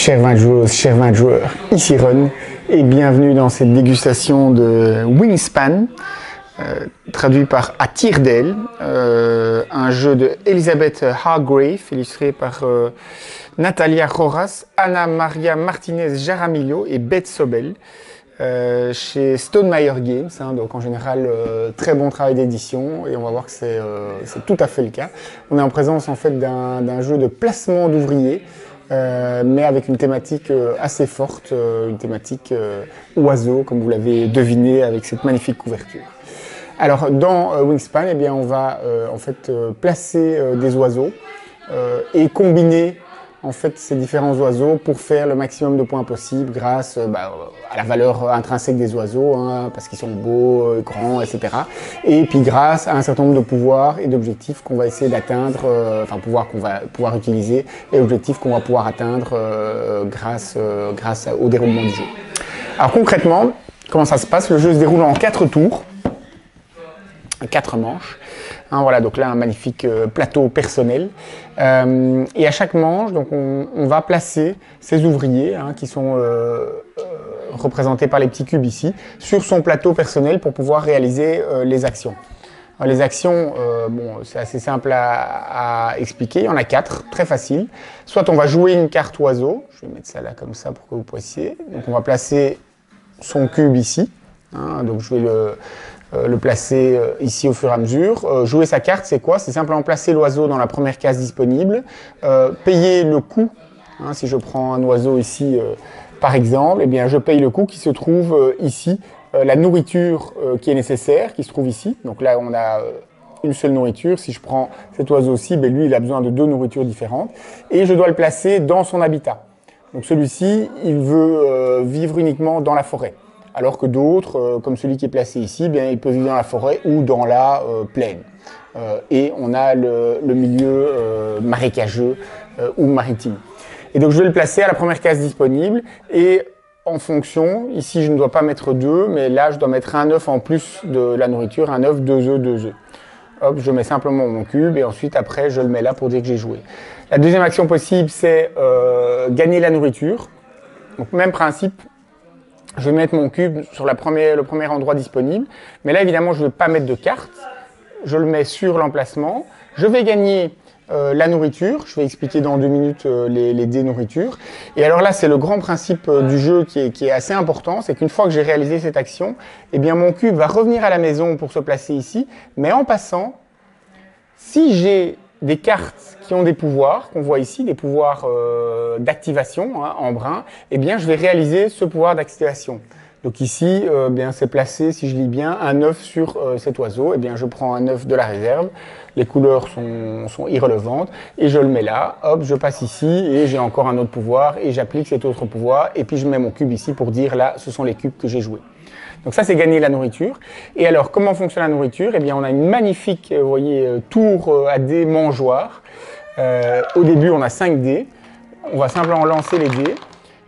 Chers vins de joueuses, chers vins de joueurs, ici Ron et bienvenue dans cette dégustation de Wingspan, traduit par À tire d'aile, un jeu de Elizabeth Hargrave, illustré par Natalia Rojas, Ana Maria Martinez Jaramillo et Beth Sobel, chez Stonemaier Games, hein, donc en général très bon travail d'édition et on va voir que c'est tout à fait le cas. On est en présence en fait d'un jeu de placement d'ouvriers. Mais avec une thématique assez forte, une thématique oiseau, comme vous l'avez deviné avec cette magnifique couverture. Alors dans Wingspan, eh bien, on va en fait placer des oiseaux et combiner en fait ces différents oiseaux pour faire le maximum de points possible grâce à la valeur intrinsèque des oiseaux, hein, parce qu'ils sont beaux, grands, etc. Et puis grâce à un certain nombre de pouvoirs et d'objectifs qu'on va essayer d'atteindre, enfin pouvoirs qu'on va pouvoir utiliser et objectifs qu'on va pouvoir atteindre grâce au déroulement du jeu. Alors concrètement, comment ça se passe? Le jeu se déroule en 4 tours, 4 manches. Hein, voilà, donc là un magnifique plateau personnel. Et à chaque manche, donc on va placer ces ouvriers hein, qui sont représentés par les petits cubes ici, sur son plateau personnel pour pouvoir réaliser les actions. Alors, les actions, bon, c'est assez simple à expliquer, il y en a 4, très facile. Soit on va jouer une carte oiseau, je vais mettre ça là comme ça pour que vous puissiez. Donc on va placer son cube ici, hein, donc je vais le placer ici au fur et à mesure. Jouer sa carte, c'est quoi? C'est simplement placer l'oiseau dans la première case disponible, payer le coût. Hein, si je prends un oiseau ici, par exemple, eh bien, je paye le coût qui se trouve ici, la nourriture qui est nécessaire, qui se trouve ici. Donc là, on a une seule nourriture. Si je prends cet oiseau-ci, ben, lui, il a besoin de 2 nourritures différentes. Et je dois le placer dans son habitat. Donc celui-ci, il veut vivre uniquement dans la forêt. Alors que d'autres, comme celui qui est placé ici, bien, il peut vivre dans la forêt ou dans la plaine. Et on a le milieu marécageux ou maritime. Et donc je vais le placer à la première case disponible et en fonction, ici je ne dois pas mettre 2, mais là je dois mettre un œuf en plus de la nourriture, un œuf, 2 œufs, 2 œufs. Hop, je mets simplement mon cube et ensuite après je le mets là pour dire que j'ai joué. La deuxième action possible c'est gagner la nourriture. Donc même principe. Je vais mettre mon cube sur le premier endroit disponible. Mais là, évidemment, je ne vais pas mettre de carte. Je le mets sur l'emplacement. Je vais gagner la nourriture. Je vais expliquer dans 2 minutes les dés nourriture. Et alors là, c'est le grand principe du jeu qui est assez important. C'est qu'une fois que j'ai réalisé cette action, eh bien, mon cube va revenir à la maison pour se placer ici. Mais en passant, si j'ai des cartes qui ont des pouvoirs, qu'on voit ici, des pouvoirs d'activation hein, en brun, eh bien je vais réaliser ce pouvoir d'activation. Donc ici, bien c'est placé, si je lis bien, un œuf sur cet oiseau. Eh bien je prends un œuf de la réserve, les couleurs sont irrelevantes, et je le mets là, hop, je passe ici, et j'ai encore un autre pouvoir, et j'applique cet autre pouvoir, et puis je mets mon cube ici pour dire là, ce sont les cubes que j'ai joués. Donc ça, c'est gagner la nourriture. Et alors, comment fonctionne la nourriture? Eh bien, on a une magnifique, vous voyez, tour à dés mangeoire. Au début, on a 5 dés. On va simplement lancer les dés.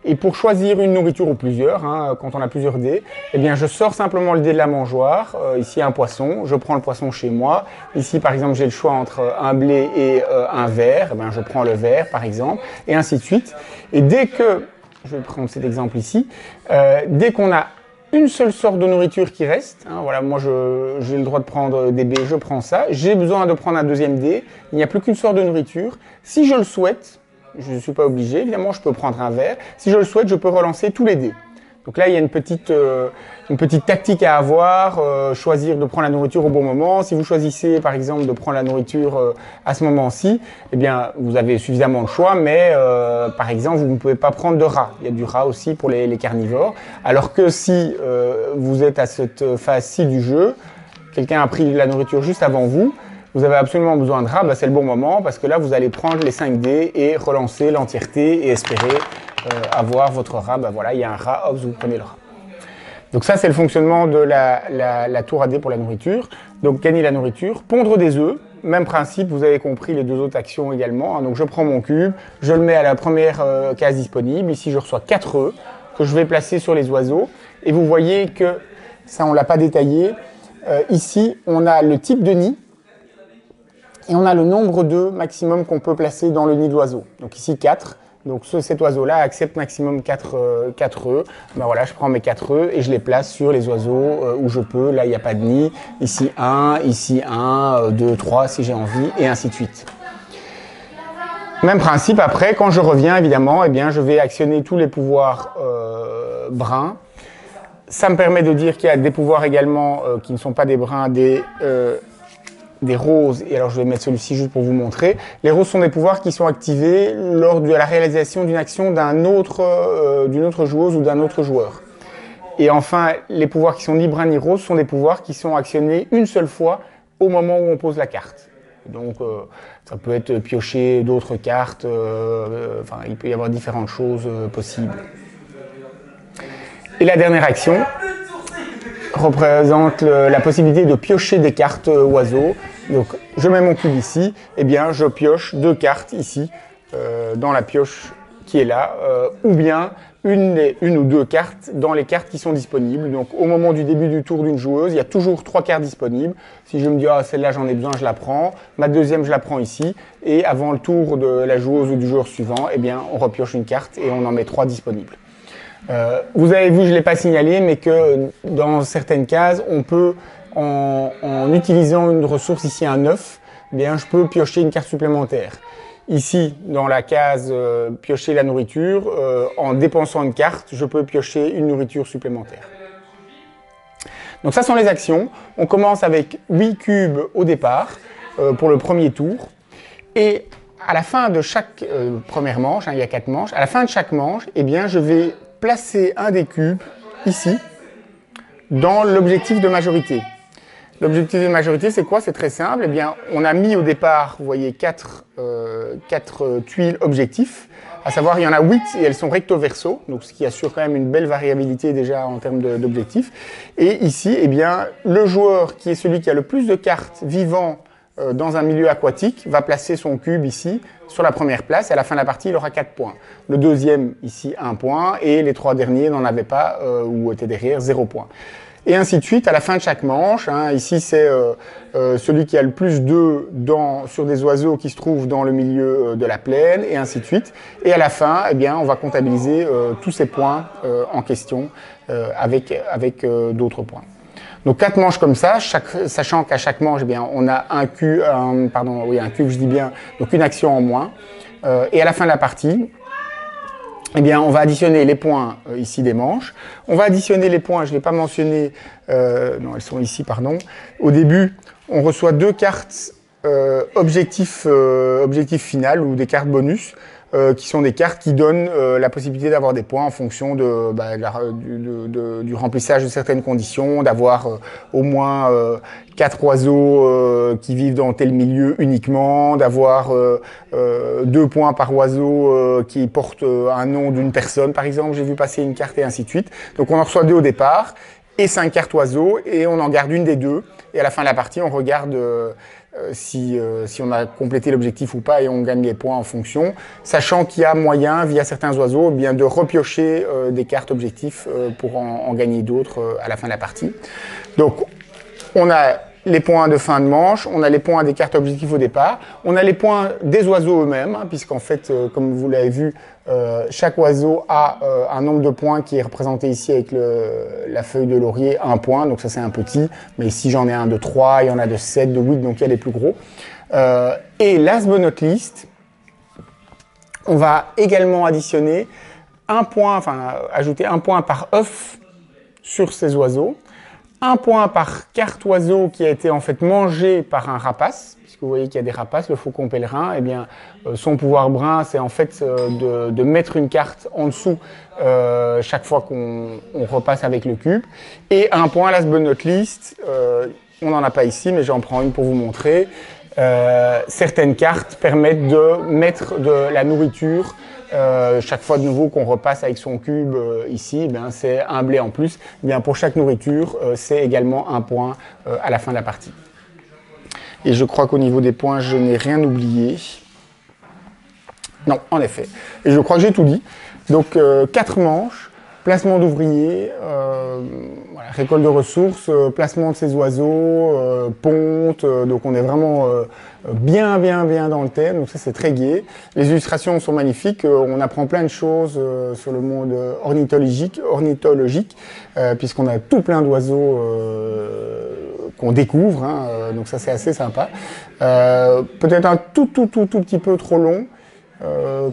Et pour choisir une nourriture ou plusieurs, hein, quand on a plusieurs dés, eh bien, je sors simplement le dé de la mangeoire. Ici, un poisson. Je prends le poisson chez moi. Ici, par exemple, j'ai le choix entre un blé et un verre. Eh bien, je prends le verre, par exemple, et ainsi de suite. Et dès que, je vais prendre cet exemple ici, dès qu'on a une seule sorte de nourriture qui reste, hein, voilà, moi j'ai le droit de prendre des baies, je prends ça. J'ai besoin de prendre un deuxième dé, il n'y a plus qu'une sorte de nourriture. Si je le souhaite, je ne suis pas obligé, évidemment je peux prendre un verre. Si je le souhaite, je peux relancer tous les dés. Donc là, il y a une petite tactique à avoir, choisir de prendre la nourriture au bon moment. Si vous choisissez, par exemple, de prendre la nourriture à ce moment-ci, eh bien, vous avez suffisamment de choix, mais par exemple, vous ne pouvez pas prendre de rat. Il y a du rat aussi pour les carnivores. Alors que si vous êtes à cette phase-ci du jeu, quelqu'un a pris la nourriture juste avant vous, vous avez absolument besoin de rat, bah, c'est le bon moment, parce que là, vous allez prendre les 5 dés et relancer l'entièreté et espérer avoir votre rat, ben voilà, il y a un rat, hop, vous prenez le rat. Donc ça, c'est le fonctionnement de la tour à dés pour la nourriture. Donc gagner la nourriture, pondre des œufs, même principe, vous avez compris les 2 autres actions également. Hein. Donc je prends mon cube, je le mets à la première case disponible. Ici, je reçois 4 œufs que je vais placer sur les oiseaux. Et vous voyez que, ça on ne l'a pas détaillé, ici, on a le type de nid et on a le nombre d'œufs maximum qu'on peut placer dans le nid de l'oiseau. Donc ici 4. Donc cet oiseau-là accepte maximum 4 œufs. Ben voilà, je prends mes 4 œufs et je les place sur les oiseaux où je peux. Là, il n'y a pas de nid. Ici 1, 2, 3 si j'ai envie, et ainsi de suite. Même principe, après, quand je reviens, évidemment, eh bien, je vais actionner tous les pouvoirs bruns. Ça me permet de dire qu'il y a des pouvoirs également qui ne sont pas des bruns, des roses, et alors je vais mettre celui-ci juste pour vous montrer. Les roses sont des pouvoirs qui sont activés lors de la réalisation d'une action d'une autre joueuse ou d'un autre joueur. Et enfin, les pouvoirs qui sont ni bruns ni roses sont des pouvoirs qui sont actionnés une seule fois au moment où on pose la carte. Donc ça peut être piocher d'autres cartes, enfin il peut y avoir différentes choses possibles. Et la dernière action représente la possibilité de piocher des cartes oiseaux. Donc je mets mon cube ici, et bien je pioche 2 cartes ici dans la pioche qui est là, ou bien une ou 2 cartes dans les cartes qui sont disponibles. Donc au moment du début du tour d'une joueuse, il y a toujours 3 cartes disponibles. Si je me dis ah celle-là j'en ai besoin, je la prends. Ma deuxième je la prends ici, et avant le tour de la joueuse ou du joueur suivant, eh bien on repioche une carte et on en met 3 disponibles. Vous avez vu, je ne l'ai pas signalé, mais que dans certaines cases, on peut, en utilisant une ressource, ici un œuf, eh bien, je peux piocher une carte supplémentaire. Ici, dans la case piocher la nourriture, en dépensant une carte, je peux piocher une nourriture supplémentaire. Donc ça sont les actions. On commence avec 8 cubes au départ pour le premier tour. Et à la fin de chaque première manche, il y a 4 manches, à la fin de chaque manche, eh bien, je vais placer un des cubes ici dans l'objectif de majorité. L'objectif de majorité, c'est quoi? C'est très simple. Eh bien, on a mis au départ, vous voyez, 4 tuiles objectifs. À savoir, il y en a 8 et elles sont recto verso, donc ce qui assure quand même une belle variabilité déjà en termes d'objectifs. Et ici, eh bien, le joueur qui est celui qui a le plus de cartes vivant dans un milieu aquatique va placer son cube ici sur la première place, et à la fin de la partie il aura 4 points. Le deuxième ici 1 point, et les 3 derniers n'en avaient pas ou étaient derrière 0 point. Et ainsi de suite à la fin de chaque manche. Hein, ici c'est celui qui a le plus d'œufs sur des oiseaux qui se trouvent dans le milieu de la plaine, et ainsi de suite. Et à la fin, eh bien, on va comptabiliser tous ces points en question avec d'autres points. Donc 4 manches comme ça, sachant qu'à chaque manche, eh bien, on a un cube, je dis bien, donc une action en moins. Et à la fin de la partie, eh bien, on va additionner les points ici des manches. On va additionner les points, je ne l'ai pas mentionné, non, elles sont ici, pardon. Au début, on reçoit 2 cartes objectif final ou des cartes bonus. Qui sont des cartes qui donnent la possibilité d'avoir des points en fonction du remplissage de certaines conditions, d'avoir au moins 4 oiseaux qui vivent dans tel milieu uniquement, d'avoir 2 points par oiseau qui portent un nom d'une personne, par exemple, j'ai vu passer une carte et ainsi de suite. Donc on en reçoit 2 au départ et 5 cartes oiseaux, et on en garde une des 2, et à la fin de la partie on regarde si on a complété l'objectif ou pas, et on gagne les points en fonction, sachant qu'il y a moyen, via certains oiseaux, bien de repiocher des cartes objectifs pour en gagner d'autres à la fin de la partie. Donc, on a les points de fin de manche, on a les points des cartes objectifs au départ, on a les points des oiseaux eux-mêmes, hein, puisqu'en fait, comme vous l'avez vu, chaque oiseau a un nombre de points qui est représenté ici avec la feuille de laurier, 1 point, donc ça c'est un petit, mais ici j'en ai un de 3, il y en a de 7, de 8, donc il y a les plus gros. Et last but not least, on va également additionner un point, enfin ajouter 1 point par œuf sur ces oiseaux, 1 point par carte oiseau qui a été en fait mangé par un rapace, puisque vous voyez qu'il y a des rapaces, le faucon pèlerin, eh bien, son pouvoir brun, c'est en fait de mettre une carte en dessous chaque fois qu'on repasse avec le cube. Et 1 point, last but not least, on n'en a pas ici, mais j'en prends une pour vous montrer. Certaines cartes permettent de mettre de la nourriture chaque fois de nouveau qu'on repasse avec son cube ici, ben, c'est un blé en plus. Bien, pour chaque nourriture, c'est également 1 point à la fin de la partie. Et je crois qu'au niveau des points, je n'ai rien oublié. Non, en effet. Et je crois que j'ai tout dit. Donc 4 manches placement d'ouvriers, voilà, récolte de ressources, placement de ces oiseaux, ponte, donc on est vraiment bien dans le thème, donc ça c'est très gai. Les illustrations sont magnifiques, on apprend plein de choses sur le monde ornithologique puisqu'on a tout plein d'oiseaux qu'on découvre, hein, donc ça c'est assez sympa. Peut-être un tout petit peu trop long,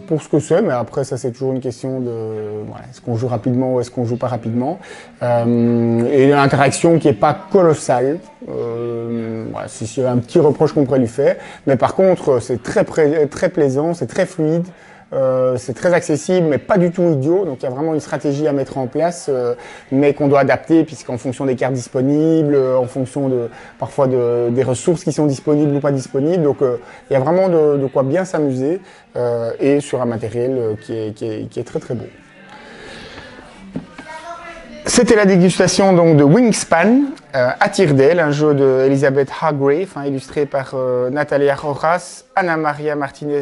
pour ce que c'est, mais après ça c'est toujours une question de voilà, est-ce qu'on joue rapidement ou est-ce qu'on joue pas rapidement, et l'interaction qui est pas colossale, voilà, c'est un petit reproche qu'on pourrait lui faire, mais par contre c'est très plaisant, c'est très fluide, c'est très accessible mais pas du tout idiot, donc il y a vraiment une stratégie à mettre en place, mais qu'on doit adapter puisqu'en fonction des cartes disponibles, en fonction parfois des ressources qui sont disponibles ou pas disponibles, donc il y a vraiment de quoi bien s'amuser, et sur un matériel qui est très beau. C'était la dégustation donc de Wingspan à Tire-D'aile, un jeu de Elizabeth Hargrave, hein, illustré par Natalia Rojas, Ana Maria Martinez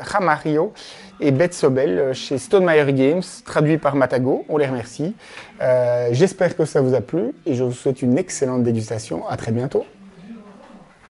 Ramario et Beth Sobel chez Stonemaier Games, traduit par Matago. On les remercie. J'espère que ça vous a plu et je vous souhaite une excellente dégustation. À très bientôt.